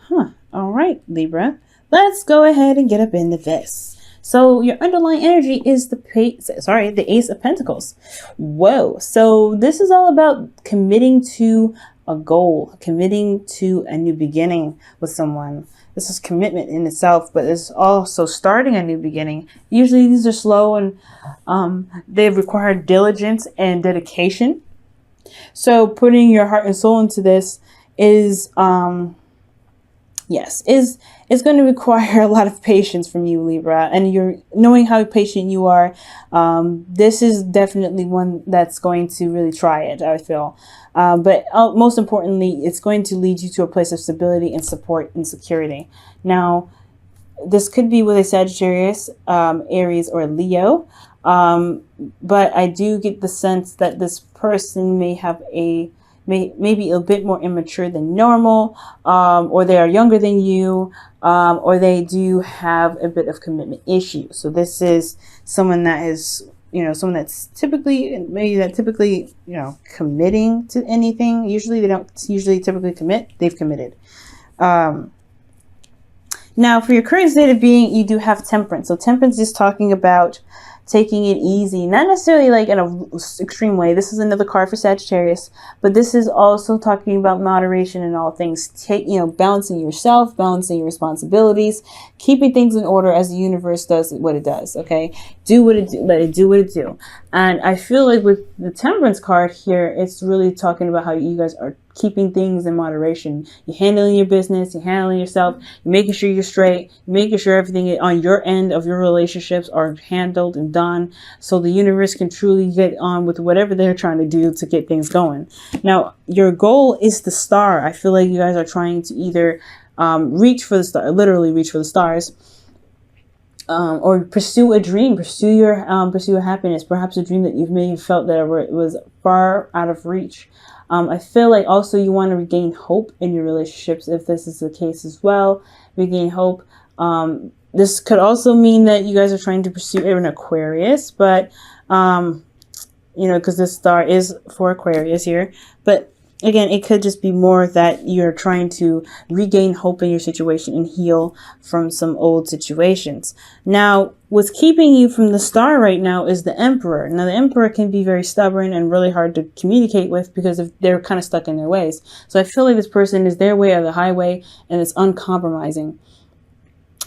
All right, Libra. Let's go ahead and get up into this. So your underlying energy is the Ace of Pentacles. Whoa. So this is all about committing to a goal, committing to a new beginning with someone. This is commitment in itself, but it's also starting a new beginning. Usually these are slow and they require diligence and dedication. So putting your heart and soul into this is is going to require a lot of patience from you, Libra, and you're knowing how patient you are. This is definitely one that's going to really try it, I feel. But most importantly, it's going to lead you to a place of stability and support and security. Now, this could be with a Sagittarius, Aries, or Leo. But I do get the sense that this person may have maybe a bit more immature than normal, or they are younger than you, or they do have a bit of commitment issue. So this is someone that is, someone that's typically, committing to anything. Usually they don't typically commit. They've committed. Now, for your current state of being, you do have temperance. So temperance is talking about taking it easy, not necessarily like in an extreme way. This is another card for Sagittarius, but this is also talking about moderation in all things. Balancing yourself, balancing your responsibilities, keeping things in order as the universe does what it does. Okay, do what it do, let it do what it do. And I feel like with the Temperance card here, it's really talking about how you guys are keeping things in moderation. You're handling your business, you're handling yourself, you're making sure you're straight, you're making sure everything on your end of your relationships are handled and done, so the universe can truly get on with whatever they're trying to do to get things going. Now, your goal is the star. I feel like you guys are trying to either reach for the star, literally reach for the stars, or pursue a dream, pursue your happiness, perhaps a dream that you've maybe felt that was far out of reach. I feel like also you want to regain hope in your relationships, if this is the case as well. Regain hope. This could also mean that you guys are trying to pursue an Aquarius, but because this star is for Aquarius here. But again, it could just be more that you're trying to regain hope in your situation and heal from some old situations. Now, what's keeping you from the star right now is the Emperor. Now, the Emperor can be very stubborn and really hard to communicate with because they're kind of stuck in their ways. So I feel like this person is their way or the highway, and it's uncompromising.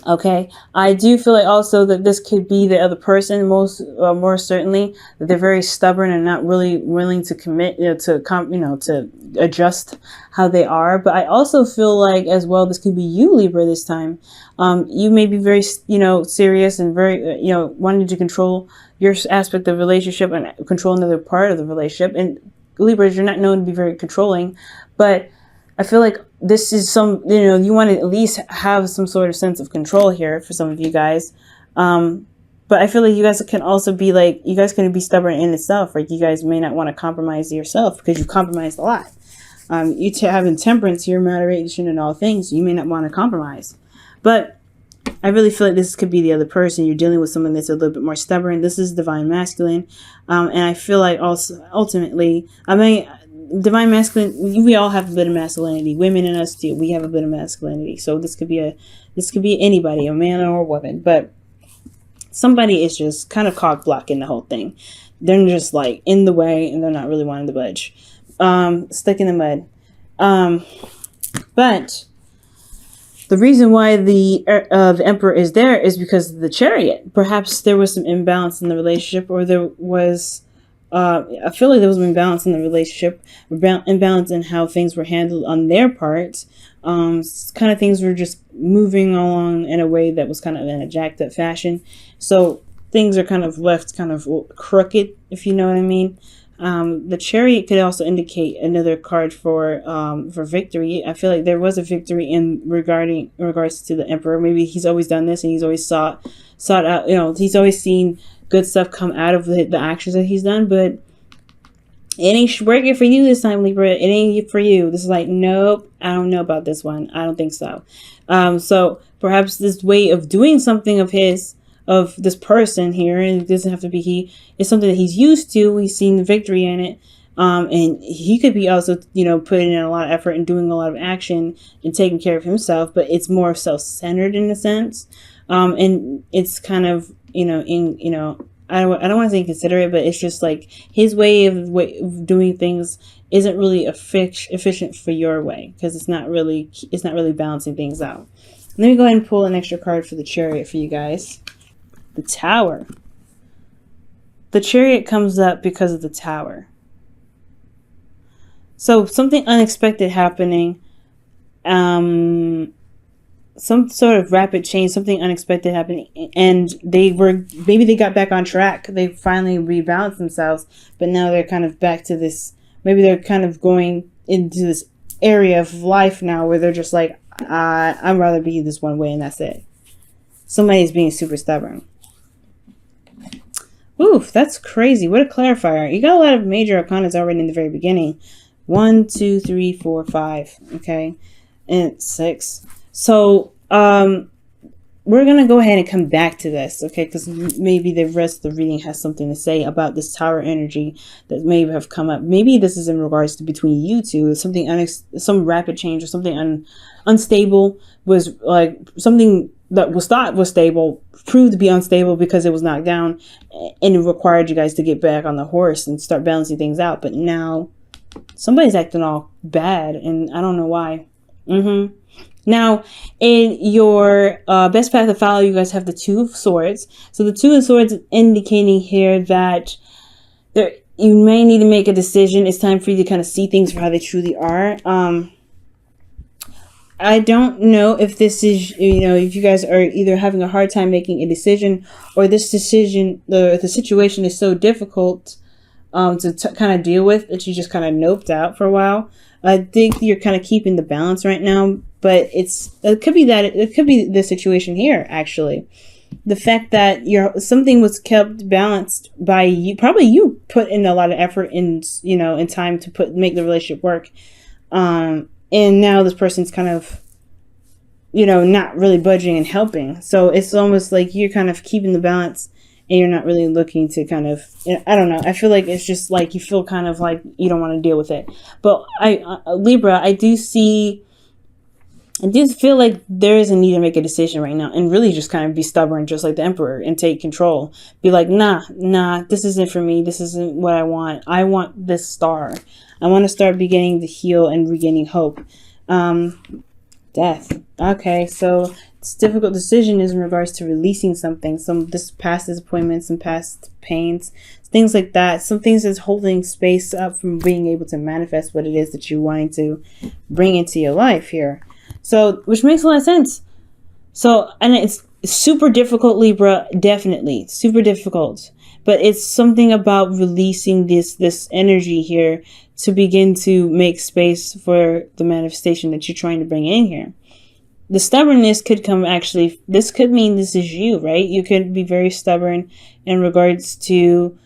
Okay, I do feel like also that this could be the other person, more certainly, that they're very stubborn and not really willing to commit, to adjust how they are. But I also feel like as well, this could be you, Libra, this time. You may be very, serious and very, wanting to control your aspect of the relationship and control another part of the relationship. And Libras, you're not known to be very controlling, but I feel like this is you want to at least have some sort of sense of control here for some of you guys. But I feel like you guys can also be like, you guys can be stubborn in itself. Like you guys may not want to compromise yourself because you've compromised a lot. You having temperance here, moderation in all things, you may not want to compromise. But I really feel like this could be the other person. You're dealing with someone that's a little bit more stubborn. This is divine masculine. And I feel like also ultimately, divine masculine, we all have a bit of masculinity. Women and us too, we have a bit of masculinity. So this could be anybody, a man or a woman, but somebody is just kind of cock blocking the whole thing. They're just like in the way and they're not really wanting to budge. Stuck in the mud. But the reason why the Emperor is there is because of the Chariot. Perhaps there was some imbalance in the relationship, or there was I feel like there was an imbalance in the relationship, imbalance in how things were handled on their part. Kind of things were just moving along in a way that was kind of in a jacked up fashion. So things are kind of left kind of crooked, if you know what I mean. The Chariot could also indicate another card for victory. I feel like there was a victory in regards to the Emperor. Maybe he's always done this and he's always sought out, he's always seen good stuff come out of the actions that he's done, but it ain't working for you this time, Libra. It ain't for you. This is like, nope, I don't know about this one. I don't think so. So perhaps this way of doing something of this person here, and it doesn't have to be he, is something that he's used to. He's seen the victory in it. And he could be also, putting in a lot of effort and doing a lot of action and taking care of himself, but it's more self-centered in a sense. And it's kind of, I don't want to say inconsiderate, but it's just like his way of doing things isn't really efficient for your way, because it's not really balancing things out. Let me go ahead and pull an extra card for the Chariot for you guys. The Tower. The Chariot comes up because of the Tower. So something unexpected happening, some sort of rapid change, something unexpected happening, and maybe they got back on track. They finally rebalanced themselves, but now they're kind of back to this. Maybe they're kind of going into this area of life now where they're just like, I'd rather be this one way, and that's it. Somebody's being super stubborn. Oof, that's crazy. What a clarifier. You got a lot of major arcanas already in the very beginning. 1, 2, 3, 4, 5. Okay. And 6. So, we're going to go ahead and come back to this, okay? Because maybe the rest of the reading has something to say about this Tower energy that may have come up. Maybe this is in regards to between you two. Some rapid change or something unstable was like something that was thought was stable proved to be unstable because it was knocked down, and it required you guys to get back on the horse and start balancing things out. But now somebody's acting all bad, and I don't know why. Now, in your best path to follow, you guys have the Two of Swords. So the Two of Swords is indicating here that you may need to make a decision. It's time for you to kind of see things for how they truly are. I don't know if this is, if you guys are either having a hard time making a decision, or this decision, the situation is so difficult to kind of deal with that you just kind of noped out for a while. I think you're kind of keeping the balance right now, but it could be the situation here, actually. The fact that something was kept balanced by you, probably you put in a lot of effort in time to make the relationship work. And now this person's kind of, not really budging and helping. So it's almost like you're kind of keeping the balance, and you're not really looking to kind of, I don't know. I feel like it's just like you feel kind of like you don't want to deal with it. But Libra, I do feel like there is a need to make a decision right now, and really just kind of be stubborn, just like the Emperor, and take control. Be like, nah, this isn't for me. This isn't what I want. I want this star. I want to start beginning to heal and regaining hope. Death. Okay, so this difficult decision is in regards to releasing something, this past disappointments, some past pains, things like that. Some things that's holding space up from being able to manifest what it is that you're wanting to bring into your life here. So, which makes a lot of sense. So, and it's super difficult, Libra, definitely super difficult. But it's something about releasing this energy here to begin to make space for the manifestation that you're trying to bring in here. The stubbornness could come this could mean this is you, right? You could be very stubborn in regards to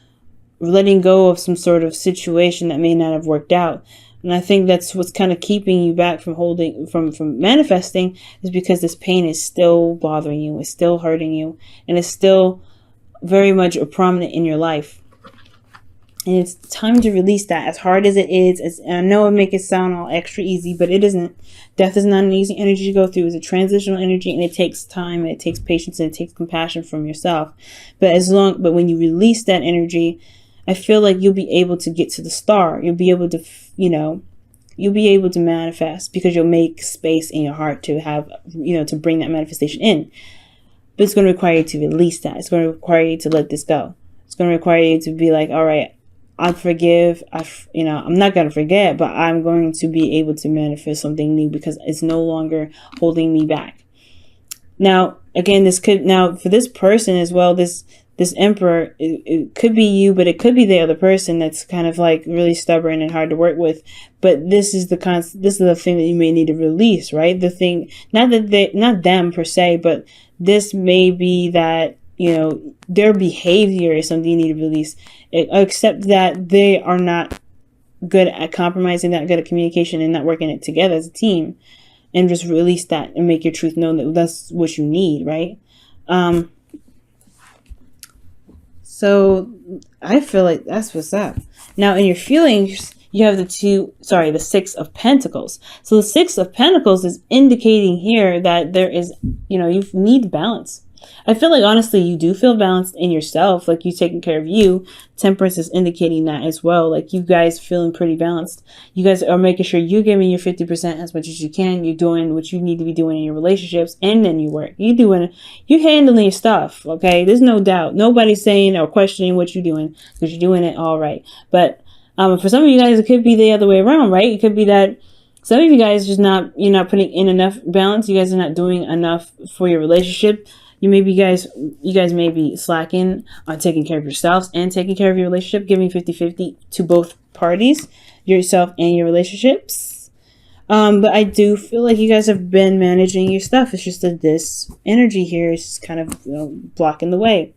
letting go of some sort of situation that may not have worked out. And I think that's what's kind of keeping you back from from manifesting, is because this pain is still bothering you, it's still hurting you, and it's still very much prominent in your life. And it's time to release that, as hard as it is. I know it makes it sound all extra easy, but it isn't. Death is not an easy energy to go through. It's a transitional energy, and it takes time, and it takes patience, and it takes compassion from yourself. But when you release that energy, I feel like you'll be able to get to the star. You'll be able to, you'll be able to manifest, because you'll make space in your heart to have, to bring that manifestation in. But it's going to require you to release that. It's going to require you to let this go. It's going to require you to be like, all right, I forgive. I'm not going to forget, but I'm going to be able to manifest something new, because it's no longer holding me back. Now, again, for this person as well, this Emperor, it could be you, but it could be the other person that's kind of like really stubborn and hard to work with. But this is the thing that you may need to release, right? The thing, not them per se, but this may be that, their behavior is something you need to release, except that they are not good at compromising, not good at communication, and not working it together as a team. And just release that and make your truth known that that's what you need, right? So So I feel like that's what's up. Now in your feelings, you have the Six of Pentacles. So the Six of Pentacles is indicating here that there is, you need balance. I feel like honestly you do feel balanced in yourself, like you taking care of you. Temperance is indicating that as well. Like you guys feeling pretty balanced. You guys are making sure you're giving your 50% as much as you can. You're doing what you need to be doing in your relationships, and then you work. You're handling your stuff, okay? There's no doubt. Nobody's saying or questioning what you're doing, because you're doing it all right. But for some of you guys, it could be the other way around, right? It could be that some of you guys you're not putting in enough balance. You guys are not doing enough for your relationship. You guys may be slacking on taking care of yourselves and taking care of your relationship, giving 50-50 to both parties, yourself and your relationships. But I do feel like you guys have been managing your stuff. It's just that this energy here is just kind of blocking the way.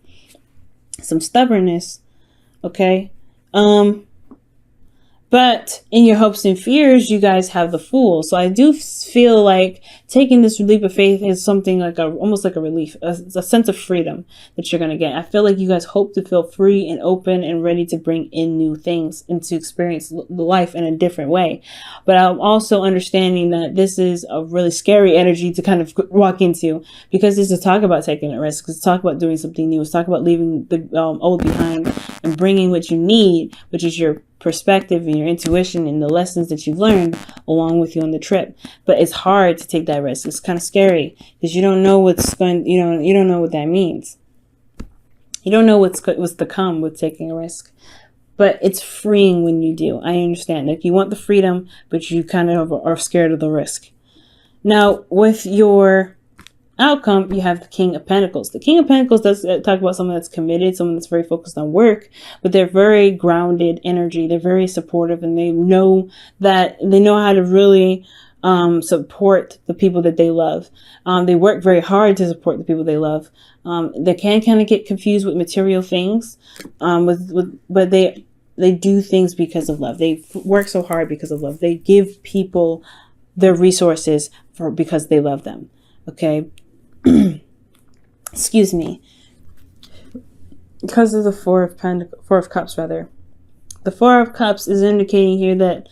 Some stubbornness. Okay. But in your hopes and fears, you guys have the Fool. So I do feel like taking this leap of faith is something like almost like a relief, a sense of freedom that you're going to get. I feel like you guys hope to feel free and open and ready to bring in new things and to experience life in a different way. But I'm also understanding that this is a really scary energy to kind of walk into, because this is talk about taking a risk. It's talk about doing something new. It's talk about leaving the old behind and bringing what you need, which is your perspective and your intuition and the lessons that you've learned along with you on the trip. But it's hard to take that risk. It's kind of scary because you don't know you don't know what that means. You don't know what's to come with taking a risk. But it's freeing when you do. I understand. Like you want the freedom, but you kind of are scared of the risk. Now, with your outcome, you have the King of Pentacles. The King of Pentacles does talk about someone that's committed, someone that's very focused on work, but they're very grounded energy. They're very supportive, and they know how to really support the people that they love. They work very hard to support the people they love. They can kind of get confused with material things, but they do things because of love. They work so hard because of love. They give people their resources because they love them. Okay. Excuse me. Because of the Four of Cups, rather. The Four of Cups is indicating here that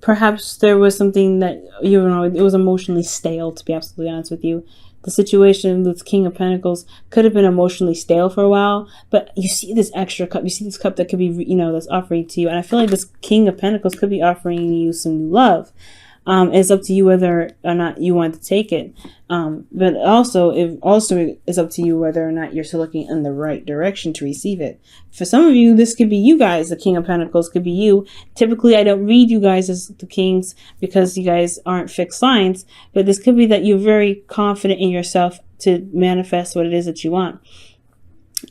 perhaps there was something that, it was emotionally stale, to be absolutely honest with you. The situation with King of Pentacles could have been emotionally stale for a while, but you see this extra cup. You see this cup that could be, that's offering to you. And I feel like this King of Pentacles could be offering you some love. It's up to you whether or not you want to take it. But also it's up to you whether or not you're still looking in the right direction to receive it. For some of you, this could be you guys. The King of Pentacles could be you. Typically, I don't read you guys as the kings because you guys aren't fixed signs. But this could be that you're very confident in yourself to manifest what it is that you want.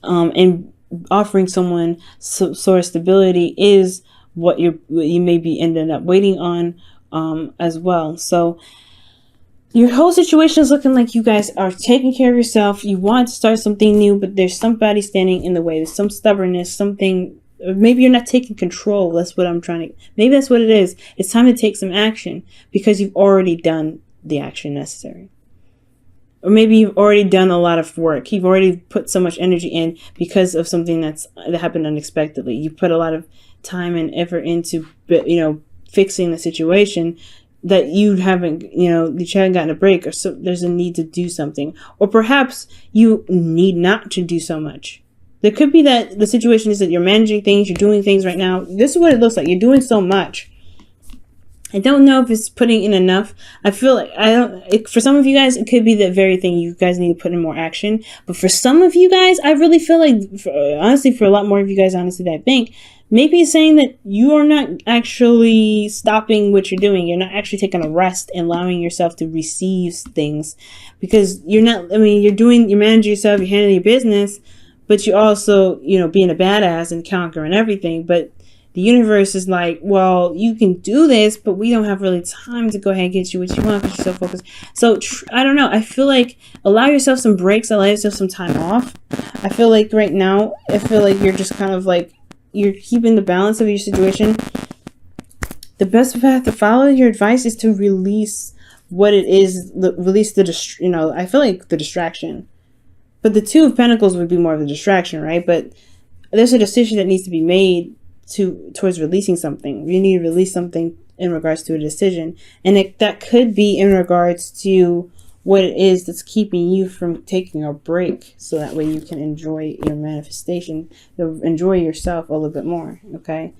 And offering someone sort of stability is what you may be ending up waiting on. As well. So your whole situation is looking like you guys are taking care of yourself. You want to start something new, but there's somebody standing in the way. There's some stubbornness, something. Maybe you're not taking control. Maybe that's what it is. It's time to take some action because you've already done the action necessary. Or maybe you've already done a lot of work. You've already put so much energy in because of something that happened unexpectedly. You put a lot of time and effort into, fixing the situation that you haven't gotten a break, or so there's a need to do something, or perhaps you need not to do so much. There could be that the situation is that you're managing things, you're doing things right now. This is what it looks like. You're doing so much. I don't know if it's putting in enough. I feel like for some of you guys, it could be the very thing you guys need to put in more action. But for some of you guys, I really feel like, for a lot more of you guys, honestly, that I think, maybe it's saying that you are not actually stopping what you're doing. You're not actually taking a rest and allowing yourself to receive things, because you're managing yourself, you're handling your business, but you're also, being a badass and conquering everything. But the universe is like, well, you can do this, but we don't have really time to go ahead and get you what you want because you're so focused. So I don't know. I feel like allow yourself some breaks, allow yourself some time off. I feel like right now, you're just kind of like, you're keeping the balance of your situation. The best path to follow your advice is to release what it is, I feel like the distraction. But the Two of Pentacles would be more of a distraction, right? But there's a decision that needs to be made towards releasing something. You need to release something in regards to a decision, and that could be in regards to what it is that's keeping you from taking a break, so that way you can enjoy your manifestation, enjoy yourself a little bit more. Okay,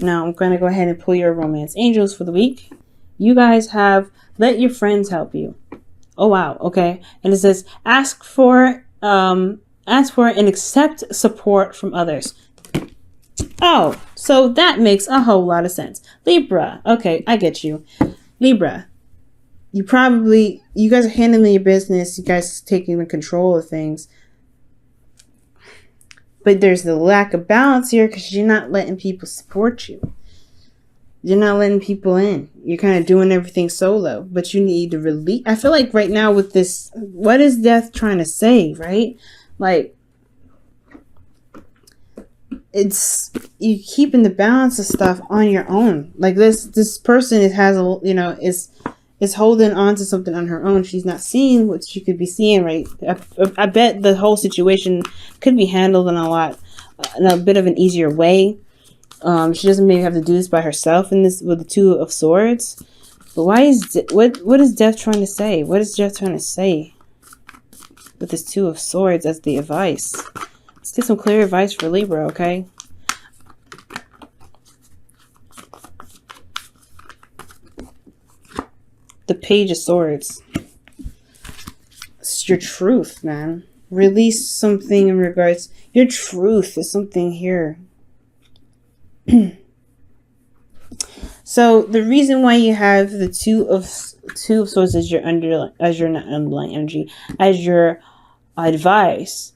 now I'm going to go ahead and pull your romance angels for the week. You guys have let your friends help you. Oh wow. Okay, and it says ask for and accept support from others. Oh, so that makes a whole lot of sense. Libra. Okay, I get you. Libra. You guys are handling your business. You guys taking the control of things. But there's the lack of balance here because you're not letting people support you. You're not letting people in. You're kind of doing everything solo. But you need to release. I feel like right now with this, what is death trying to say, right? Like, it's you keeping the balance of stuff on your own. Like this person is holding on to something on her own. She's not seeing what she could be seeing, right? I bet the whole situation could be handled in a bit of an easier way. She doesn't maybe have to do this by herself in this with the Two of Swords. But what is Death trying to say? What is Death trying to say with this Two of Swords as the advice? Let's get some clear advice for Libra, okay? The Page of Swords. It's your truth, man. Release something in regards. Your truth is something here. So the reason why you have the Two of Swords as your not underlying energy, as your advice,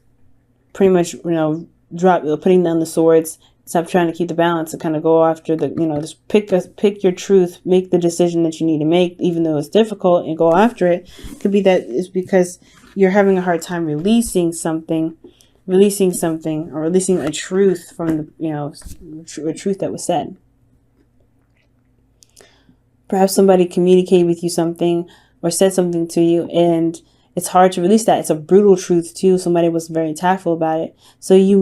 pretty much putting down the swords, stop trying to keep the balance, and kind of go after the just pick your truth, make the decision that you need to make, even though it's difficult, and go after it. Could be that it's because you're having a hard time releasing something, or releasing a truth from the a truth that was said. Perhaps somebody communicated with you something or said something to you, and it's hard to release that. It's a brutal truth too. Somebody was very tactful about it. So you're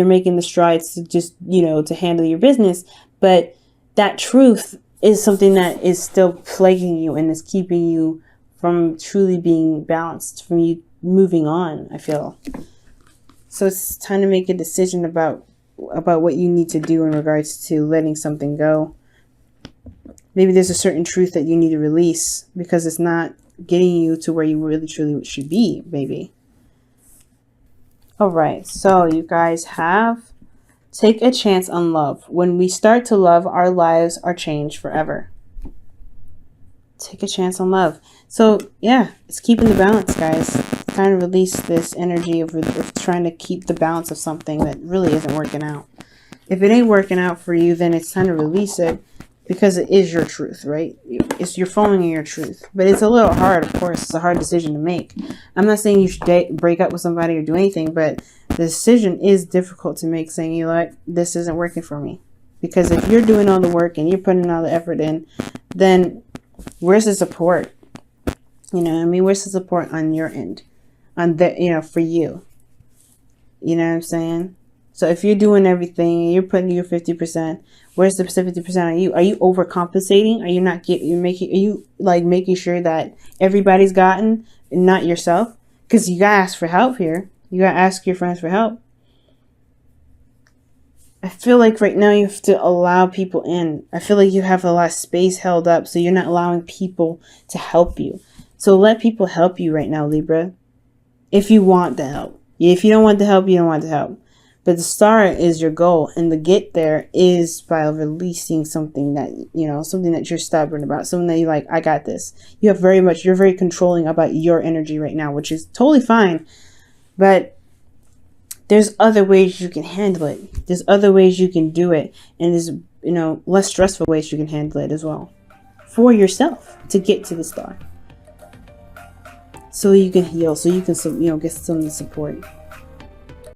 making the strides to just, to handle your business. But that truth is something that is still plaguing you and is keeping you from truly being balanced, from you moving on, I feel. So it's time to make a decision about what you need to do in regards to letting something go. Maybe there's a certain truth that you need to release because it's not getting you to where you really truly should be, maybe. All right, so you guys have take a chance on love. When we start to love, our lives are changed forever. Take a chance on love. So yeah, it's keeping the balance, guys. Kind of release this energy of trying to keep the balance of something that really isn't working out. If it ain't working out for you, then it's time to release it. Because it is your truth, right? You're following your truth. But it's a little hard, of course. It's a hard decision to make. I'm not saying you should break up with somebody or do anything, but the decision is difficult to make, saying, this isn't working for me. Because if you're doing all the work and you're putting all the effort in, then where's the support? Where's the support on your end? For you. You know what I'm saying? So if you're doing everything and you're putting your 50%, where's the 50% on you? Are you overcompensating? Are you making sure that everybody's gotten and not yourself? Because you gotta ask for help here. You gotta ask your friends for help. I feel like right now you have to allow people in. I feel like you have a lot of space held up, so you're not allowing people to help you. So let people help you right now, Libra. If you want the help. If you don't want the help, you don't want the help. But the start is your goal, and the get there is by releasing something that, something that you're stubborn about, something that you're like, I got this. You're very controlling about your energy right now, which is totally fine. But there's other ways you can handle it. There's other ways you can do it. And there's, less stressful ways you can handle it as well. For yourself to get to the star. So you can heal, so you can, get some support.